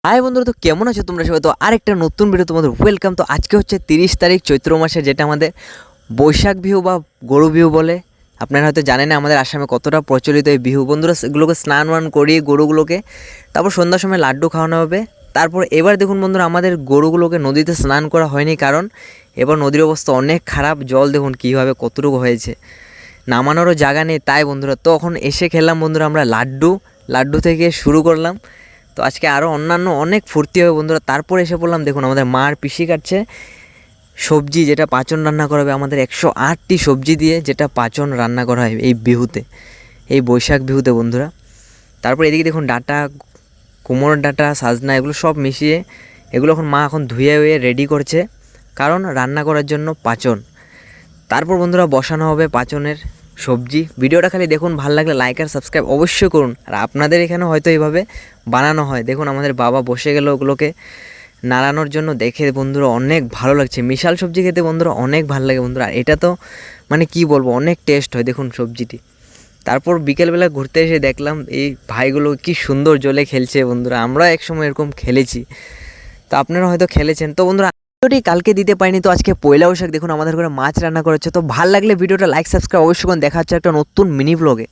High বন্ধুরা, তো কেমন আছো তোমরা সবাই? তো আরেকটা নতুন ভিডিও তোমাদের ওয়েলকাম। তো আজকে হচ্ছে 30 তারিখ চৈত্র মাসে, যেটা আমাদের বৈশাখ বিহু বা গরু বিহু বলে। আপনারা হয়তো জানেন না আমাদের আসামে কতটা প্রচলিত এই বিহু। বন্ধুরা, এগুলোকে স্নান টান করিয়ে গরুগুলোকে তারপর সন্ধ্যার সময় লাড্ডু খাওয়ানো হবে। তারপর এবার দেখুন বন্ধুরা, আমাদের গরুগুলোকে নদীতে স্নান করা হয়নি, কারণ এবার নদীর অবস্থা অনেক খারাপ। জল দেখুন কীভাবে কতটুকু হয়েছে, নামানোরও জায়গা নেই। তাই বন্ধুরা, তো এখন এসে খেললাম বন্ধুরা আমরা লাড্ডু থেকে শুরু করলাম। তো আজকে আরও অন্যান্য অনেক ফুর্তি হবে বন্ধুরা। তারপর এসে পড়লাম, দেখুন আমাদের মার পিসি কাটছে সবজি, যেটা পাঁচন রান্না করা হবে আমাদের 108টি সবজি দিয়ে, যেটা পাঁচন রান্না করা হয় এই বিহুতে, এই বৈশাখ বিহুতে বন্ধুরা। তারপর এদিকে দেখুন ডাঁটা, কুমড়োর ডাঁটা, সাজনা, এগুলো সব মিশিয়ে এগুলো এখন মা ধুয়ে রেডি করছে, কারণ রান্না করার জন্য পাঁচন। তারপর বন্ধুরা বসানো হবে পাঁচনের সবজি। ভিডিওটা খালি দেখুন, ভালো লাগলে লাইক আর সাবস্ক্রাইব অবশ্যই করুন। আর আপনাদের এখানে হয়তো এইভাবে বানানো হয়। দেখুন আমাদের বাবা বসে গেল ওগুলোকে নাড়ানোর জন্য। দেখে বন্ধুরা অনেক ভালো লাগছে। মিশাল সবজি খেতে বন্ধুরা অনেক ভালো লাগে বন্ধুরা। আর এটা তো মানে কি বলবো, অনেক টেস্ট হয় দেখুন সবজিটি। তারপর বিকেলবেলা ঘুরতে এসে দেখলাম এই ভাইগুলো কি সুন্দর জলে খেলছে বন্ধুরা। আমরা একসময় এরকম খেলেছি, তো আপনারা হয়তো খেলেছেন। তো বন্ধুরা, ভিডিওটি কালকে দিতে পারিনি, তো আজকে পয়লা বৈশাখ দেখুন আমাদের ঘরে মাছ রান্না করেছে। তো ভালো লাগলে ভিডিওটা লাইক সাবস্ক্রাইব অবশ্যই করুন। দেখা হচ্ছে একটা নতুন মিনি ব্লগে।